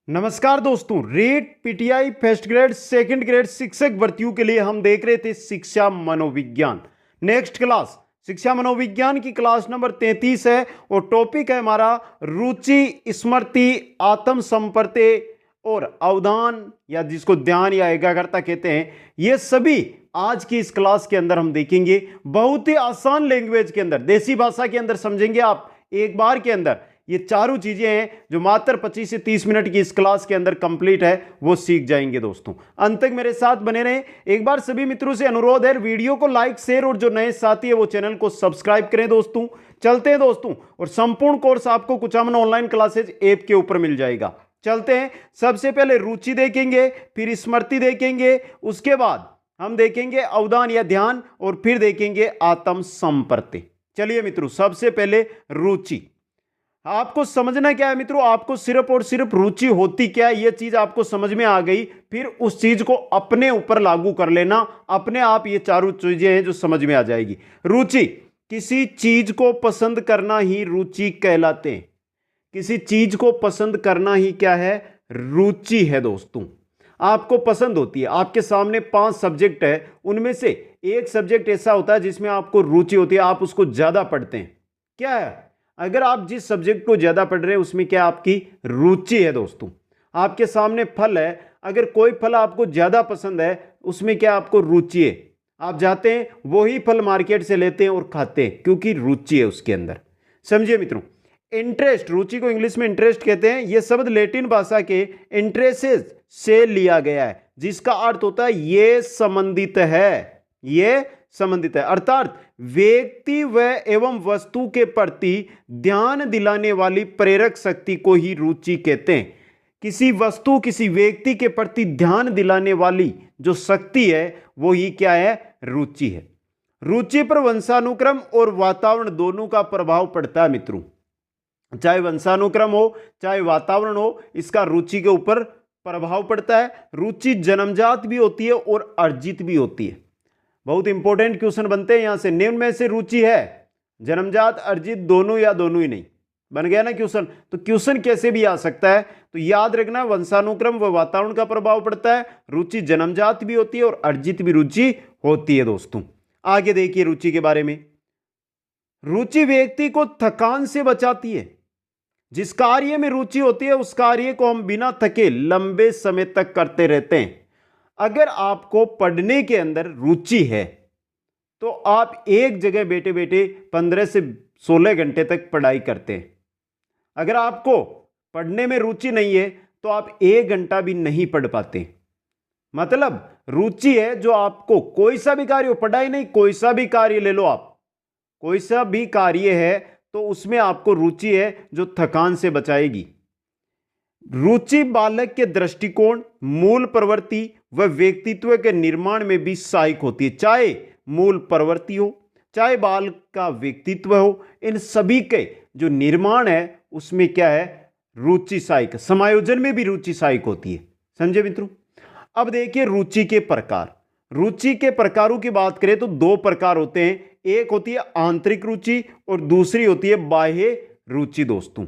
नमस्कार दोस्तों, rate PTI first grade second grade शिक्षक भर्तियों के लिए हम देख रहे थे शिक्षा मनोविज्ञान। नेक्स्ट क्लास शिक्षा मनोविज्ञान की क्लास नंबर 33 है और टॉपिक है हमारा रुचि, स्मृति, आत्म संपर्ते और अवधान या जिसको ध्यान या एकाग्रता कहते हैं। ये सभी आज की इस क्लास के अंदर हम देखेंगे। बहुत ही आसान लैंग्वेज के अंदर, देसी भाषा के अंदर समझेंगे आप एक बार के अंदर। ये चारों चीजें हैं जो मात्र 25 से 30 मिनट की इस क्लास के अंदर कंप्लीट है, वो सीख जाएंगे दोस्तों। अंत तक मेरे साथ बने रहें। एक बार सभी मित्रों से अनुरोध है, वीडियो को लाइक शेयर और जो नए साथी है वो चैनल को सब्सक्राइब करें दोस्तों। चलते हैं दोस्तों, और संपूर्ण कोर्स आपको कुचामन ऑनलाइन क्लासेज ऐप के ऊपर मिल जाएगा। चलते हैं, सबसे पहले रुचि देखेंगे, फिर स्मृति देखेंगे, उसके बाद हम देखेंगे अवधान या ध्यान, और फिर देखेंगे आत्म संपर्ति। चलिए मित्रों, सबसे पहले रुचि। आपको समझना क्या है मित्रों, आपको सिर्फ और सिर्फ रुचि होती क्या है, यह चीज आपको समझ में आ गई, फिर उस चीज को अपने ऊपर लागू कर लेना। अपने आप ये चारों चीजें हैं जो समझ में आ जाएगी। रुचि, किसी चीज को पसंद करना ही रुचि कहलाते हैं। किसी चीज को पसंद करना ही क्या है, रुचि है दोस्तों। आपको पसंद होती है, आपके सामने 5 सब्जेक्ट है, उनमें से एक सब्जेक्ट ऐसा होता है जिसमें आपको रुचि होती है, आप उसको ज्यादा पढ़ते हैं। क्या है, अगर आप जिस सब्जेक्ट को ज्यादा पढ़ रहे हैं उसमें क्या आपकी रुचि है दोस्तों। आपके सामने फल है, अगर कोई फल आपको ज्यादा पसंद है उसमें क्या आपको रुचि है, आप जाते हैं वही फल मार्केट से लेते हैं और खाते हैं, क्योंकि रुचि है उसके अंदर। समझिए मित्रों, इंटरेस्ट, रुचि को इंग्लिश में इंटरेस्ट कहते हैं। यह शब्द लैटिन भाषा के इंटरेसेस से लिया गया है, जिसका अर्थ होता है ये संबंधित है, ये संबंधित है, अर्थात व्यक्ति व एवं वस्तु के प्रति ध्यान दिलाने वाली प्रेरक शक्ति को ही रुचि कहते हैं। किसी वस्तु, किसी व्यक्ति के प्रति ध्यान दिलाने वाली जो शक्ति है वो ही क्या है, रुचि है। रुचि पर वंशानुक्रम और वातावरण दोनों का प्रभाव पड़ता है मित्रों। चाहे वंशानुक्रम हो चाहे वातावरण हो, इसका रुचि के ऊपर प्रभाव पड़ता है। रुचि जन्मजात भी होती है और अर्जित भी होती है। बहुत इंपॉर्टेंट क्वेश्चन बनते हैं यहां से, निम्न में से रुचि है जन्मजात, अर्जित, दोनों या दोनों ही नहीं। बन गया ना क्वेश्चन। तो क्वेश्चन कैसे भी आ सकता है, तो याद रखना वंशानुक्रम व वातावरण का प्रभाव पड़ता है। रुचि जन्मजात भी होती है और अर्जित भी रुचि होती है दोस्तों। आगे देखिए रुचि के बारे में। रुचि व्यक्ति को थकान से बचाती है। जिस कार्य में रुचि होती है उस कार्य को हम बिना थके लंबे समय तक करते रहते हैं। अगर आपको पढ़ने के अंदर रुचि है तो आप एक जगह बैठे बैठे 15 से 16 घंटे तक पढ़ाई करते हैं। अगर आपको पढ़ने में रुचि नहीं है तो आप 1 घंटा भी नहीं पढ़ पाते। मतलब रुचि है जो आपको कोई सा भी कार्य हो, पढ़ाई नहीं, कोई सा भी कार्य ले लो आप, कोई सा भी कार्य है तो उसमें आपको रुचि है जो थकान से बचाएगी। रुचि बालक के दृष्टिकोण, मूल प्रवृत्ति व व्यक्तित्व के निर्माण में भी सहायक होती है। चाहे मूल प्रवृत्ति हो चाहे बाल का व्यक्तित्व हो, इन सभी के जो निर्माण है उसमें क्या है, रुचि सहायक। समायोजन में भी रुचि सहायक होती है। समझे मित्रों। अब देखिए रुचि के प्रकार। रुचि के प्रकारों की बात करें तो 2 प्रकार होते हैं, एक होती है आंतरिक रुचि और दूसरी होती है बाह्य रुचि दोस्तों।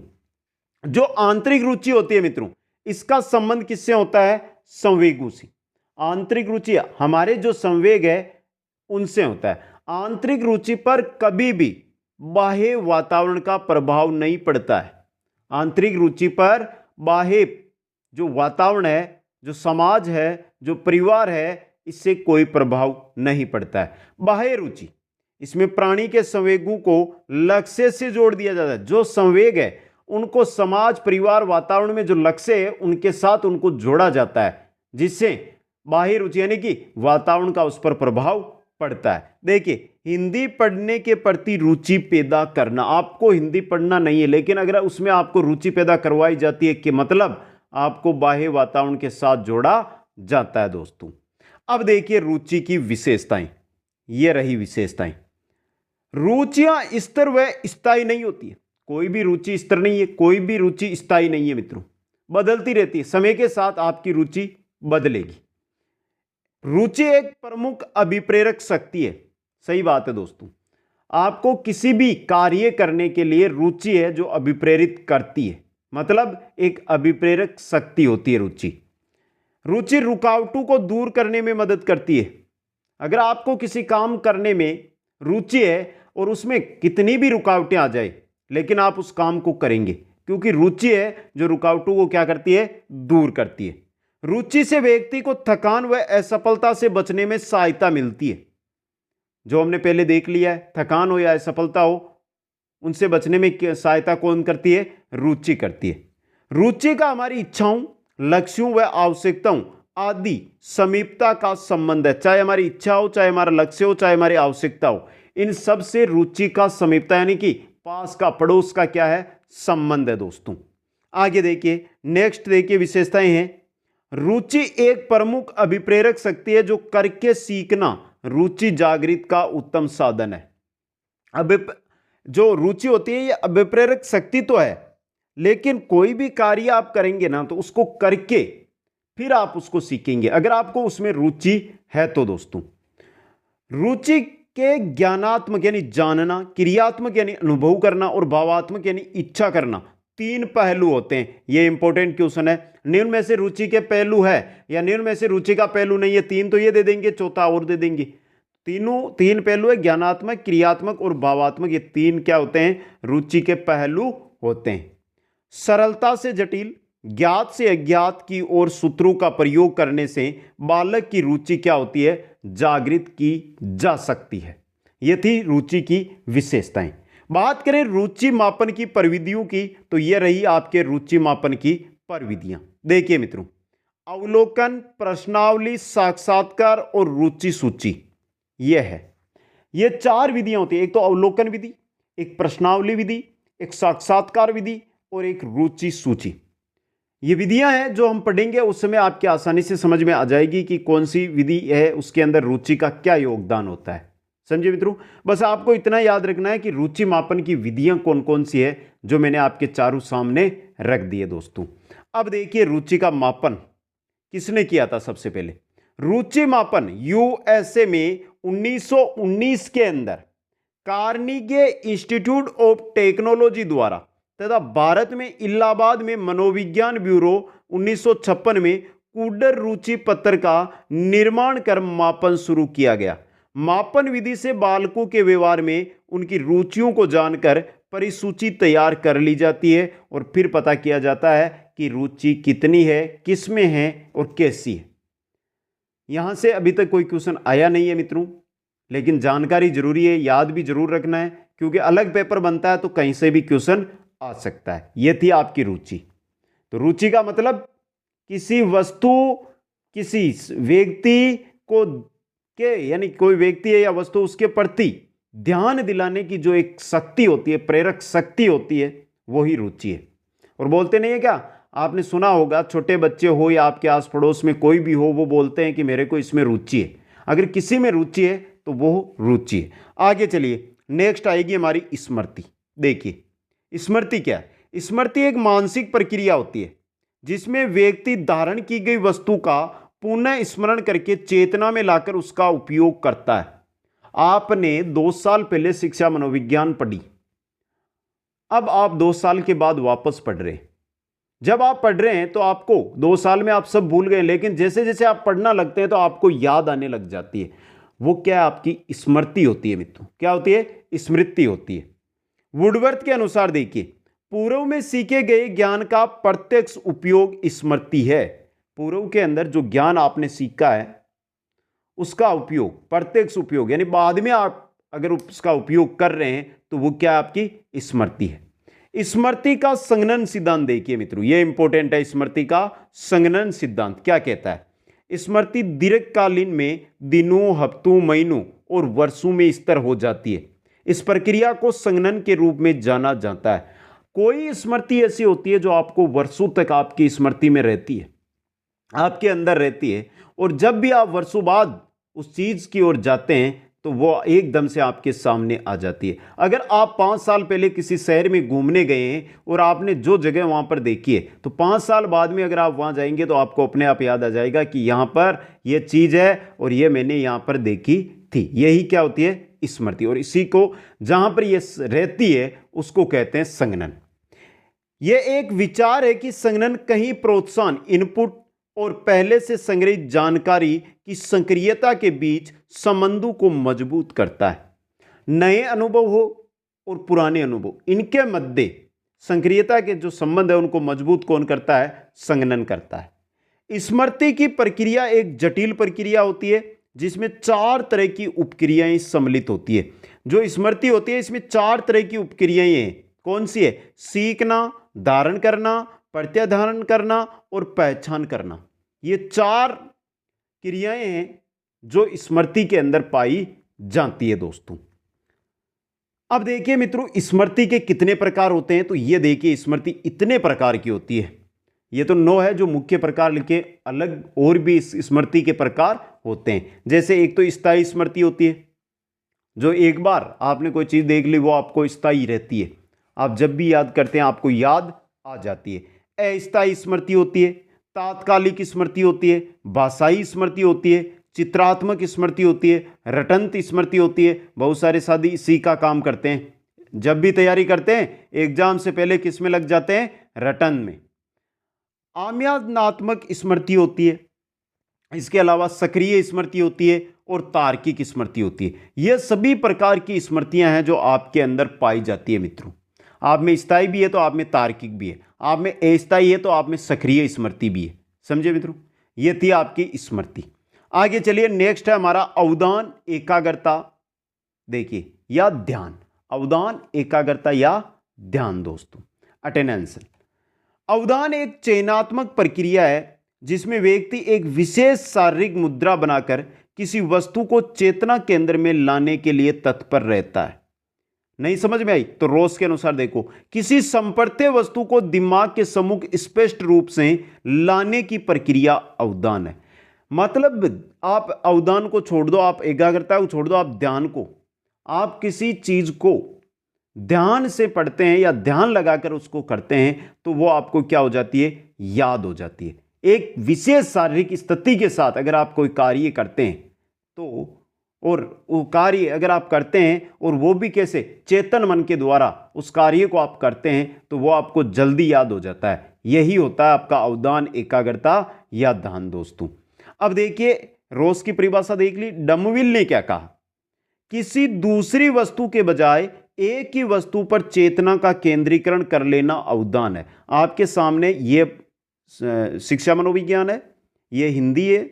जो आंतरिक रुचि होती है मित्रों, इसका संबंध किससे होता है, संवेगों से। आंतरिक रुचि हमारे जो संवेग है उनसे होता है। आंतरिक रुचि पर कभी भी बाह्य वातावरण का प्रभाव नहीं पड़ता है। आंतरिक रुचि पर बाह्य जो वातावरण है, जो समाज है, जो परिवार है, इससे कोई प्रभाव नहीं पड़ता है। बाह्य रुचि, इसमें प्राणी के संवेगों को लक्ष्य से जोड़ दिया जाता है। जो संवेग है उनको समाज, परिवार, वातावरण में जो लक्ष्य है उनके साथ उनको जोड़ा जाता है, जिससे बाह्य रुचि यानी कि वातावरण का उस पर प्रभाव पड़ता है। देखिए, हिंदी पढ़ने के प्रति रुचि पैदा करना, आपको हिंदी पढ़ना नहीं है लेकिन अगर उसमें आपको रुचि पैदा करवाई जाती है कि मतलब आपको बाह्य वातावरण के साथ जोड़ा जाता है दोस्तों। अब देखिए रुचि की विशेषताएं, ये रही विशेषताएं। रुचियां स्थिर व स्थायी नहीं होती है। कोई भी रुचि स्थिर नहीं है, कोई भी रुचि स्थायी नहीं है मित्रों, बदलती रहती है। समय के साथ आपकी रुचि बदलेगी। रुचि एक प्रमुख अभिप्रेरक शक्ति है। सही बात है दोस्तों, आपको किसी भी कार्य करने के लिए रुचि है जो अभिप्रेरित करती है। मतलब एक अभिप्रेरक शक्ति होती है रुचि। रुचि रुकावटों को दूर करने में मदद करती है। अगर आपको किसी काम करने में रुचि है और उसमें कितनी भी रुकावटें आ जाए, लेकिन आप उस काम को करेंगे, क्योंकि रुचि है जो रुकावटों को क्या करती है, दूर करती है। रुचि से व्यक्ति को थकान व असफलता से बचने में सहायता मिलती है। जो हमने पहले देख लिया है, थकान हो या असफलता हो, उनसे बचने में सहायता कौन करती है, रुचि करती है। रुचि का हमारी इच्छाओं, लक्ष्यों व आवश्यकताओं आदि समीपता का संबंध है। चाहे हमारी इच्छा हो, चाहे हमारा लक्ष्य हो, चाहे हमारी आवश्यकता हो, इन सब से रुचि का समीपता यानी कि पास का, पड़ोस का क्या है, संबंध है दोस्तों। आगे देखिए, नेक्स्ट देखिए विशेषताएं हैं। रुचि एक प्रमुख अभिप्रेरक शक्ति है जो करके सीखना रुचि जागृत का उत्तम साधन है। जो रुचि होती है ये अभिप्रेरक शक्ति तो है, लेकिन कोई भी कार्य आप करेंगे ना तो उसको करके फिर आप उसको सीखेंगे, अगर आपको उसमें रुचि है तो दोस्तों। रुचि के ज्ञानात्मक यानी जानना, क्रियात्मक यानी अनुभव करना और भावात्मक यानी इच्छा करना, तीन पहलू होते हैं। ये इंपॉर्टेंट क्वेश्चन है। निम्न में से रुचि के पहलू है या निम्न में से रुचि का पहलू नहीं है, तीन तो ये दे देंगे, चौथा और दे देंगे। तीन पहलू है, ज्ञानात्मक, क्रियात्मक और भावात्मक। ये तीन क्या होते हैं, रुचि के पहलू होते हैं। सरलता से जटिल, ज्ञात से अज्ञात की ओर सूत्रों का प्रयोग करने से बालक की रुचि क्या होती है, जागृत की जा सकती है। ये थी रुचि की विशेषताएं। बात करें रुचि मापन की प्रविधियों की, तो ये रही आपके रुचि मापन की प्रविधियां। देखिए मित्रों, अवलोकन, प्रश्नावली, साक्षात्कार और रुचि सूची, ये है। ये चार विधियां होती है। एक तो अवलोकन विधि, एक प्रश्नावली विधि, एक साक्षात्कार विधि और एक रुचि सूची। ये विधियां हैं जो हम पढ़ेंगे, उस समय आपकी आसानी से समझ में आ जाएगी कि कौन सी विधि है, उसके अंदर रुचि का क्या योगदान होता है। समझे मित्रों, बस आपको इतना याद रखना है कि रुचि मापन की विधियां कौन कौन सी है, जो मैंने आपके चारों सामने रख दिए दोस्तों। अब देखिए, रुचि का मापन किसने किया था सबसे पहले। रुचि मापन यूएसए में 1919 के अंदर कार्नेगी इंस्टीट्यूट ऑफ टेक्नोलॉजी द्वारा तथा भारत में इलाहाबाद में मनोविज्ञान ब्यूरो 1956 में कूडर रुचि पत्र का निर्माण कर मापन शुरू किया गया। मापन विधि से बालकों के व्यवहार में उनकी रुचियों को जानकर परिसूची तैयार कर ली जाती है और फिर पता किया जाता है कि रुचि कितनी है, किस में है और कैसी है। यहां से अभी तक कोई क्वेश्चन आया नहीं है मित्रों, लेकिन जानकारी जरूरी है, याद भी जरूर रखना है, क्योंकि अलग पेपर बनता है तो कहीं से भी क्वेश्चन आ सकता है। यह थी आपकी रुचि। तो रुचि का मतलब किसी वस्तु, किसी व्यक्ति को के यानी कोई व्यक्ति है या वस्तु, उसके प्रति ध्यान दिलाने की जो एक शक्ति होती है, प्रेरक शक्ति होती है, वही रुचि है। और बोलते नहीं है क्या, आपने सुना होगा, छोटे बच्चे हो या आपके आस पड़ोस में कोई भी हो, वो बोलते हैं कि मेरे को इसमें रुचि है। अगर किसी में रुचि है तो वो रुचि है। आगे चलिए, नेक्स्ट आएगी हमारी स्मृति। देखिए, स्मृति क्या है। स्मृति एक मानसिक प्रक्रिया होती है जिसमें व्यक्ति धारण की गई वस्तु का पुनः स्मरण करके चेतना में लाकर उसका उपयोग करता है। आपने 2 साल पहले शिक्षा मनोविज्ञान पढ़ी, अब आप 2 साल के बाद वापस पढ़ रहे हैं। जब आप पढ़ रहे हैं तो आपको 2 साल में आप सब भूल गए, लेकिन जैसे जैसे आप पढ़ना लगते हैं तो आपको याद आने लग जाती है। वो क्या, आपकी स्मृति होती है मित्रों। क्या होती है, स्मृति होती है। वुडवर्थ के अनुसार देखिए, पूर्व में सीखे गए ज्ञान का प्रत्यक्ष उपयोग स्मृति है। पूर्व के अंदर जो ज्ञान आपने सीखा है उसका उपयोग, प्रत्यक्ष उपयोग, यानी बाद में आप अगर उसका उपयोग कर रहे हैं तो वो क्या, आपकी स्मृति है। स्मृति का संघनन सिद्धांत देखिए मित्रों, ये इंपॉर्टेंट है। स्मृति का संघनन सिद्धांत क्या कहता है। स्मृति दीर्घकालीन में दिनों, हफ्तों, महीनों और वर्षों में स्थिर हो जाती है। इस प्रक्रिया को संघनन के रूप में जाना जाता है। कोई स्मृति ऐसी होती है जो आपको वर्षों तक आपकी स्मृति में रहती है, आपके अंदर रहती है, और जब भी आप वर्षों बाद उस चीज की ओर जाते हैं तो वो एकदम से आपके सामने आ जाती है। अगर आप 5 साल पहले किसी शहर में घूमने गए हैं और आपने जो जगह वहां पर देखी है, तो 5 साल बाद में अगर आप वहां जाएंगे तो आपको अपने आप याद आ जाएगा कि यहां पर यह चीज है और ये मैंने यहां पर देखी थी। यही क्या होती है, स्मृति। और इसी को जहां पर यह रहती है उसको कहते हैं संघनन। यह एक विचार है कि संघनन कहीं प्रोत्साहन इनपुट और पहले से संग्रहित जानकारी की सक्रियता के बीच संबंधों को मजबूत करता है। नए अनुभव हो और पुराने अनुभव, इनके मध्य सक्रियता के जो संबंध है उनको मजबूत कौन करता है? संघनन करता है। स्मृति की प्रक्रिया एक जटिल प्रक्रिया होती है जिसमें 4 तरह की उपक्रियाएं सम्मिलित होती है। जो स्मृति होती है इसमें 4 तरह की उपक्रियाएं हैं। कौन सी है? सीखना, धारण करना, प्रत्याधारण करना और पहचान करना। ये 4 क्रियाएं हैं जो स्मृति के अंदर पाई जाती है दोस्तों। अब देखिए मित्रों, स्मृति के कितने प्रकार होते हैं? तो ये देखिए, स्मृति इतने प्रकार की होती है। ये तो 9 है जो मुख्य प्रकार लिखे, अलग और भी इस स्मृति के प्रकार होते हैं। जैसे एक तो स्थायी स्मृति होती है, जो एक बार आपने कोई चीज देख ली वो आपको स्थायी रहती है, आप जब भी याद करते हैं आपको याद आ जाती है। अस्थायी स्मृति होती है, तात्कालिक स्मृति होती है, भाषाई स्मृति होती है, चित्रात्मक स्मृति होती है, रटंत स्मृति होती है। बहुत सारे साथी इसी का काम करते हैं, जब भी तैयारी करते हैं एग्जाम से पहले किस में लग जाते हैं? रटन में। आम्यात्मक स्मृति होती है, इसके अलावा सक्रिय स्मृति होती है और तार्किक स्मृति होती है। यह सभी प्रकार की स्मृतियां हैं जो आपके अंदर पाई जाती है मित्रों। आप में स्थायी भी है तो आप में तार्किक भी है, आप में अस्थायी है तो आप में सक्रिय स्मृति भी है। समझे मित्रों? यह थी आपकी स्मृति। आगे चलिए, नेक्स्ट है हमारा अवधान, एकाग्रता देखिए या ध्यान। अवधान, एकाग्रता या ध्यान दोस्तों, अटेंशन। अवधान एक चयनात्मक प्रक्रिया है जिसमें व्यक्ति एक विशेष शारीरिक मुद्रा बनाकर किसी वस्तु को चेतना केंद्र में लाने के लिए तत्पर रहता है। नहीं समझ में आई? तो रोस के अनुसार देखो, किसी संपर्त्य वस्तु को दिमाग के सम्मुख स्पष्ट रूप से लाने की प्रक्रिया अवधान है। मतलब आप अवधान को छोड़ दो, आप एकाग्रता को छोड़ दो, आप ध्यान को, आप किसी चीज को ध्यान से पढ़ते हैं या ध्यान लगाकर उसको करते हैं तो वो आपको क्या हो जाती है? याद हो जाती है। एक विशेष शारीरिक स्थिति के साथ अगर आप कोई कार्य करते हैं तो, और वो कार्य अगर आप करते हैं और वो भी कैसे? चेतन मन के द्वारा उस कार्य को आप करते हैं तो वो आपको जल्दी याद हो जाता है। यही होता है आपका अवधान, एकाग्रता या ध्यान दोस्तों। अब देखिए, रोस की परिभाषा देख ली। डमविल ने क्या कहा? किसी दूसरी वस्तु के बजाय एक ही वस्तु पर चेतना का केंद्रीकरण कर लेना अवधान है। आपके सामने ये शिक्षा मनोविज्ञान है, ये हिंदी है,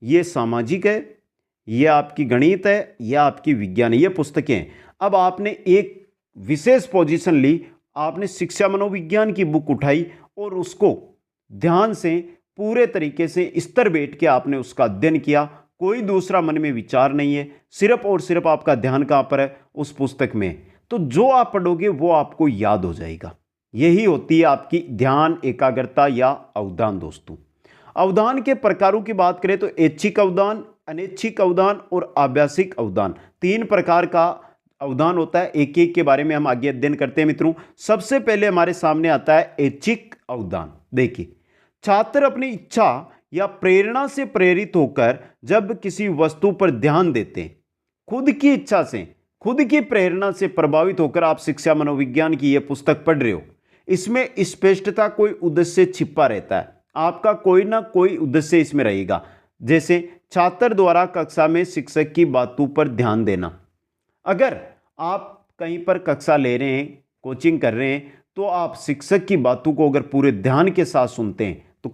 ये सामाजिक है, ये आपकी गणित है, यह आपकी विज्ञान है, ये पुस्तकें हैं। अब आपने एक विशेष पोजीशन ली, आपने शिक्षा मनोविज्ञान की बुक उठाई और उसको ध्यान से पूरे तरीके से स्तर बैठ के आपने उसका अध्ययन किया। कोई दूसरा मन में विचार नहीं है, सिर्फ और सिर्फ आपका ध्यान कहां पर है? उस पुस्तक में। तो जो आप पढ़ोगे वो आपको याद हो जाएगा। यही होती है आपकी ध्यान, एकाग्रता या अवधान दोस्तों। अवधान के प्रकारों की बात करें तो ऐच्छिक अवधान, अनैच्छिक अवधान और आभासिक अवधान, 3 प्रकार का अवधान होता है। एक एक के बारे में हम आगे अध्ययन करते हैं मित्रों। सबसे पहले हमारे सामने आता है ऐच्छिक अवधान। देखिए, छात्र अपनी इच्छा या प्रेरणा से प्रेरित होकर जब किसी वस्तु पर ध्यान देते हैं, खुद की इच्छा से, खुद की प्रेरणा से प्रभावित होकर आप शिक्षा मनोविज्ञान की यह पुस्तक पढ़ रहे हो, इसमें स्पष्टता कोई उद्देश्य छिपा रहता है। आपका कोई ना कोई उद्देश्य इसमें रहेगा। जैसे छात्र द्वारा कक्षा में शिक्षक की बातों पर ध्यान देना। अगर आप कहीं पर कक्षा ले रहे हैं, कोचिंग कर रहे हैं, तो आप शिक्षक की बातों को अगर पूरे ध्यान के साथ सुनते हैं तो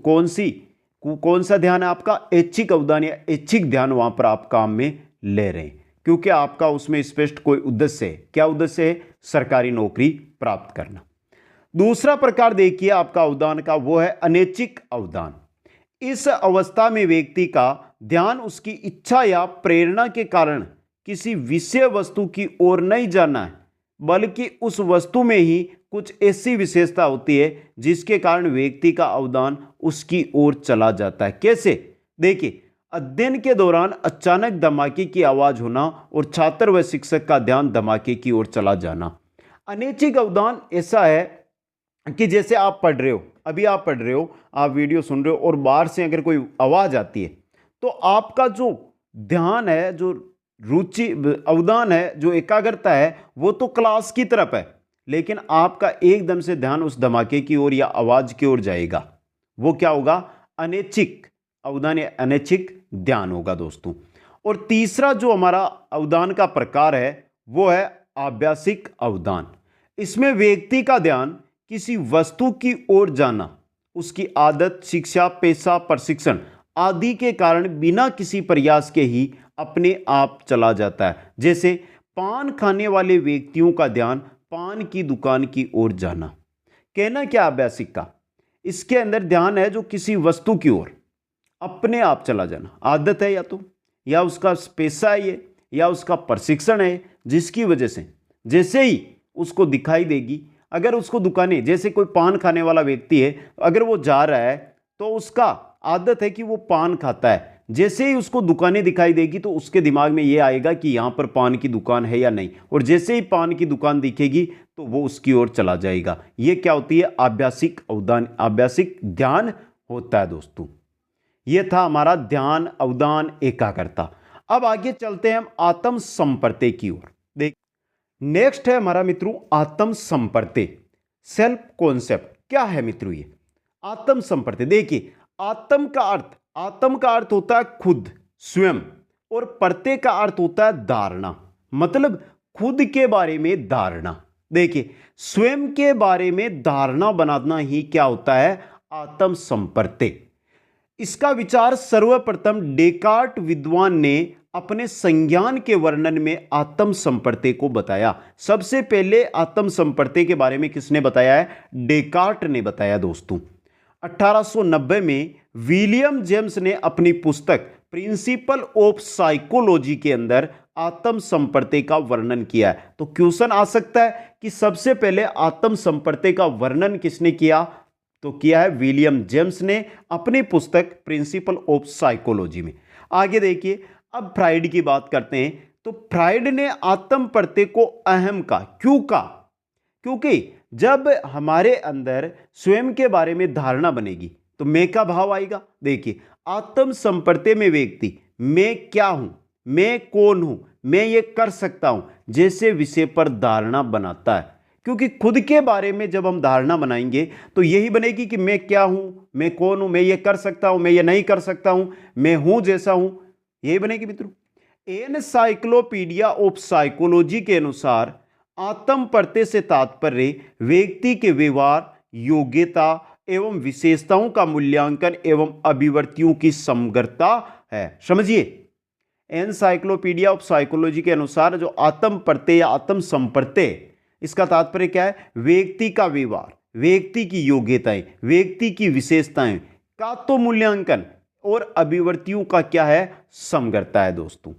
कौन सा ध्यान है आपका? ऐच्छिक अवधान या ऐच्छिक ध्यान वहां पर आप काम में ले रहे हैं, क्योंकि आपका उसमें स्पष्ट कोई उद्देश्य है। क्या उद्देश्य है? सरकारी नौकरी प्राप्त करना। दूसरा प्रकार देखिए आपका अवधान का, वो है अनैच्छिक अवधान। इस अवस्था में व्यक्ति का ध्यान उसकी इच्छा या प्रेरणा के कारण किसी विषय वस्तु की ओर नहीं जाना है, बल्कि उस वस्तु में ही कुछ ऐसी विशेषता होती है जिसके कारण व्यक्ति का अवधान उसकी ओर चला जाता है। कैसे? देखिए, अध्ययन के दौरान अचानक धमाके की आवाज होना और छात्र व शिक्षक का ध्यान धमाके की ओर चला जाना। अनैच्छिक अवधान ऐसा है कि जैसे आप पढ़ रहे हो, अभी आप पढ़ रहे हो, आप वीडियो सुन रहे हो और बाहर से अगर कोई आवाज आती है तो आपका जो ध्यान है, जो रुचि, अवधान है, जो एकाग्रता है, वो तो क्लास की तरफ है। लेकिन आपका एकदम से ध्यान उस धमाके की ओर या आवाज की ओर जाएगा। वो क्या होगा? अनैच्छिक अवधान या अनैच्छिक ध्यान होगा दोस्तों। और तीसरा जो हमारा अवधान का प्रकार है वो है आभासिक अवधान। इसमें व्यक्ति का ध्यान किसी वस्तु की ओर जाना, उसकी आदत, शिक्षा, पेशा, प्रशिक्षण आदि के कारण बिना किसी प्रयास के ही अपने आप चला जाता है। जैसे पान खाने वाले व्यक्तियों का ध्यान पान की दुकान की ओर जाना। कहना क्या आभासिक का? इसके अंदर ध्यान है जो किसी वस्तु की ओर अपने आप चला जाना, आदत है या उसका पेशा है ये, या उसका प्रशिक्षण है, जिसकी वजह से जैसे ही उसको दिखाई देगी, अगर उसको दुकानें, जैसे कोई पान खाने वाला व्यक्ति है, अगर वो जा रहा है तो उसका आदत है कि वो पान खाता है, जैसे ही उसको दुकानें दिखाई देगी तो उसके दिमाग में ये आएगा कि यहाँ पर पान की दुकान है या नहीं, और जैसे ही पान की दुकान दिखेगी तो वो उसकी ओर चला जाएगा। ये क्या होती है? आभासिक अवधान, आभासिक ध्यान होता है दोस्तों। ये था हमारा ध्यान, अवधान, एकाग्रता। अब आगे चलते हैं हम आत्म संपर्ते की ओर। देख, नेक्स्ट है हमारा मित्रों आत्म संपर्ते, सेल्फ कॉन्सेप्ट। क्या है मित्रों ये आत्म संपर्ते? देखिए, आत्म का अर्थ होता है खुद, स्वयं, और पर्ते का अर्थ होता है धारणा, मतलब खुद के बारे में धारणा। देखिए, स्वयं के बारे में धारणा बनाना ही क्या होता है? आत्म संपर्ते। इसका विचार सर्वप्रथम डेकार्ट विद्वान ने अपने संज्ञान के वर्णन में आत्म संपर्ते को बताया। सबसे पहले आत्म संपर्ते के बारे में किसने बताया है? डेकार्ट ने बताया दोस्तों। 1890 में विलियम जेम्स ने अपनी पुस्तक प्रिंसिपल ऑफ साइकोलॉजी के अंदर आत्म संपर्ते का वर्णन किया है। तो क्वेश्चन आ सकता है कि सबसे पहले आत्म संपर्ते का वर्णन किसने किया? तो किया है विलियम जेम्स ने अपनी पुस्तक प्रिंसिपल ऑफ साइकोलॉजी में। आगे देखिए, अब फ्राइड की बात करते हैं। तो फ्राइड ने आत्म प्रत्यय को अहम का, क्यों का? क्योंकि जब हमारे अंदर स्वयं के बारे में धारणा बनेगी तो मैं का भाव आएगा। देखिए, आत्म संपर्ते में व्यक्ति मैं क्या हूं, मैं कौन हूं, मैं ये कर सकता हूं जैसे विषय पर धारणा बनाता है। क्योंकि खुद के बारे में जब हम धारणा बनाएंगे तो यही बनेगी कि मैं क्या हूं, मैं कौन हूं, मैं ये कर सकता हूं, मैं ये नहीं कर सकता हूं, मैं हूं जैसा हूं, यही बनेगी मित्रों। एनसाइक्लोपीडिया ऑफ साइकोलॉजी के अनुसार आत्म प्रत्यय से तात्पर्य व्यक्ति के व्यवहार, योग्यता एवं विशेषताओं का मूल्यांकन एवं अभिव्यक्तियों की समग्रता है। समझिए, एनसाइक्लोपीडिया ऑफ साइकोलॉजी के अनुसार जो आत्म प्रत्यय या आत्म संप्रत्यय, इसका तात्पर्य क्या है? व्यक्ति का व्यवहार, व्यक्ति की योग्यताएं, व्यक्ति की विशेषताएं का तो मूल्यांकन और अभिव्यक्तियों का क्या है? समग्रता है दोस्तों।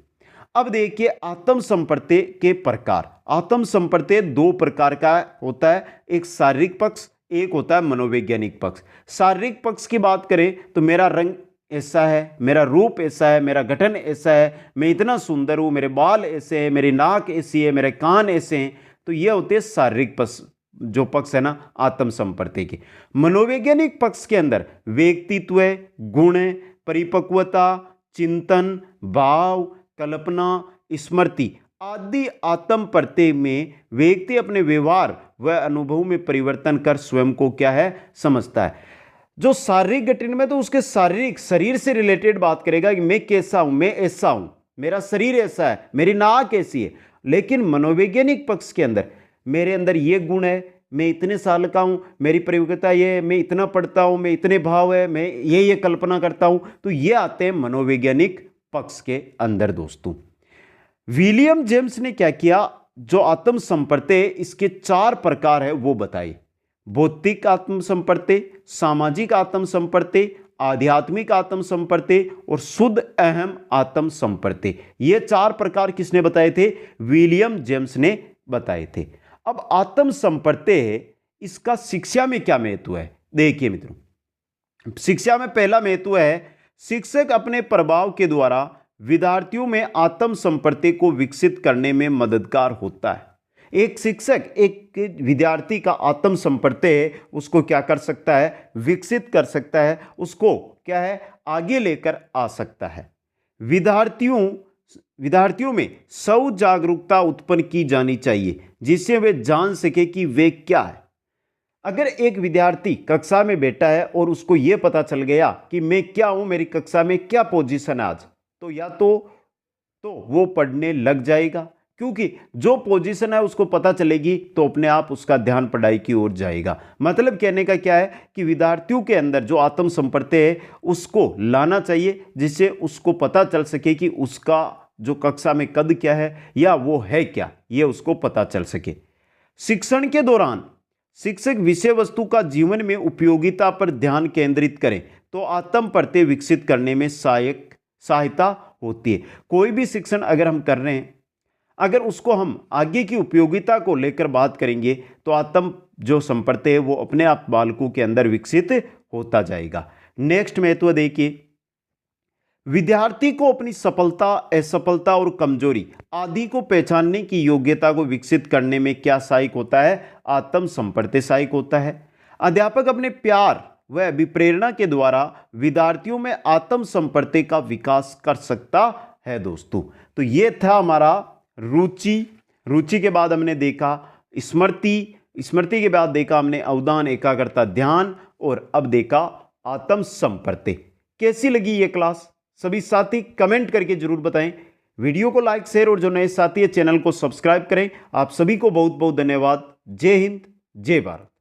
अब देखिए आत्म संपर्त्य के प्रकार। आत्म संपर्त्य दो प्रकार का होता है, एक शारीरिक पक्ष, एक होता है मनोवैज्ञानिक पक्ष। शारीरिक पक्ष की बात करें तो मेरा रंग ऐसा है, मेरा रूप ऐसा है, मेरा गठन ऐसा है, मैं इतना सुंदर हूं, मेरे बाल ऐसे हैं, मेरी नाक ऐसी है, मेरे कान ऐसे हैं, तो ये होते हैं शारीरिक पक्ष, जो पक्ष है ना आत्म संपर्त्य के। मनोवैज्ञानिक पक्ष के अंदर व्यक्तित्व, गुण, परिपक्वता, चिंतन, भाव, कल्पना, स्मृति आदि आत्म प्रत्यय में व्यक्ति अपने व्यवहार व अनुभव में परिवर्तन कर स्वयं को क्या है? समझता है। जो शारीरिक गठन में तो उसके शारीरिक शरीर से रिलेटेड बात करेगा कि मैं कैसा हूं, मैं ऐसा हूं, मेरा शरीर ऐसा है, मेरी नाक ऐसी है। लेकिन मनोवैज्ञानिक पक्ष के अंदर मेरे अंदर ये गुण है, मैं इतने साल का हूं, मेरी परिपक्वता ये है, मैं इतना पढ़ता हूं, मैं इतने भाव है, मैं ये कल्पना करता हूं, तो ये आते हैं मनोवैज्ञानिक पक्ष के अंदर दोस्तों। विलियम जेम्स ने क्या किया? जो आत्म संपर्त्य इसके 4 प्रकार है वो बताए। भौतिक आत्म संपर्त्य, सामाजिक आत्म संपर्त्य, आध्यात्मिक आत्म संपर्त्य और शुद्ध अहम आत्म संपर्त्य। ये 4 प्रकार किसने बताए थे? विलियम जेम्स ने बताए थे। अब आत्म संपर्त्य है, इसका शिक्षा में क्या महत्व है? देखिए मित्रों, शिक्षा में पहला महत्व है शिक्षक अपने प्रभाव के द्वारा विद्यार्थियों में आत्म संपर्त्य को विकसित करने में मददगार होता है। एक शिक्षक एक विद्यार्थी का आत्म संपर्त्य उसको क्या कर सकता है? विकसित कर सकता है, उसको क्या है? आगे लेकर आ सकता है। विद्यार्थियों विद्यार्थियों में स्व जागरूकता उत्पन्न की जानी चाहिए जिससे वे जान सके कि वे क्या है। अगर एक विद्यार्थी कक्षा में बैठा है और उसको यह पता चल गया कि मैं क्या हूं, मेरी कक्षा में क्या पोजीशन है आज, तो या तो वो पढ़ने लग जाएगा, क्योंकि जो पोजीशन है उसको पता चलेगी तो अपने आप उसका ध्यान पढ़ाई की ओर जाएगा। मतलब कहने का क्या है कि विद्यार्थियों के अंदर जो आत्म संपर्क है उसको लाना चाहिए जिससे उसको पता चल सके कि उसका जो कक्षा में कद क्या है या वो है क्या, ये उसको पता चल सके। शिक्षण के दौरान शिक्षक विषय वस्तु का जीवन में उपयोगिता पर ध्यान केंद्रित करें तो आत्म प्रत्यय विकसित करने में सहायता होती है। कोई भी शिक्षण अगर हम कर रहे हैं, अगर उसको हम आगे की उपयोगिता को लेकर बात करेंगे तो आत्म जो संपर्क है वो अपने आप बालकों के अंदर विकसित होता जाएगा। नेक्स्ट महत्व देखिए, विद्यार्थी को अपनी सफलता, असफलता और कमजोरी आदि को पहचानने की योग्यता को विकसित करने में क्या सहायक होता है? आत्म संपर्क सहायक होता है। अध्यापक अपने प्यार व अभिप्रेरणा के द्वारा विद्यार्थियों में आत्म संपर्क का विकास कर सकता है। दोस्तों, तो ये था हमारा रुचि के बाद हमने देखा स्मृति के बाद देखा हमने अवधान, एकाग्रता, ध्यान, और अब देखा आत्म संपर्क। कैसी लगी ये क्लास? सभी साथी कमेंट करके जरूर बताएं। वीडियो को लाइक, शेयर और जो नए साथी है चैनल को सब्सक्राइब करें। आप सभी को बहुत बहुत धन्यवाद। जय हिंद, जय भारत।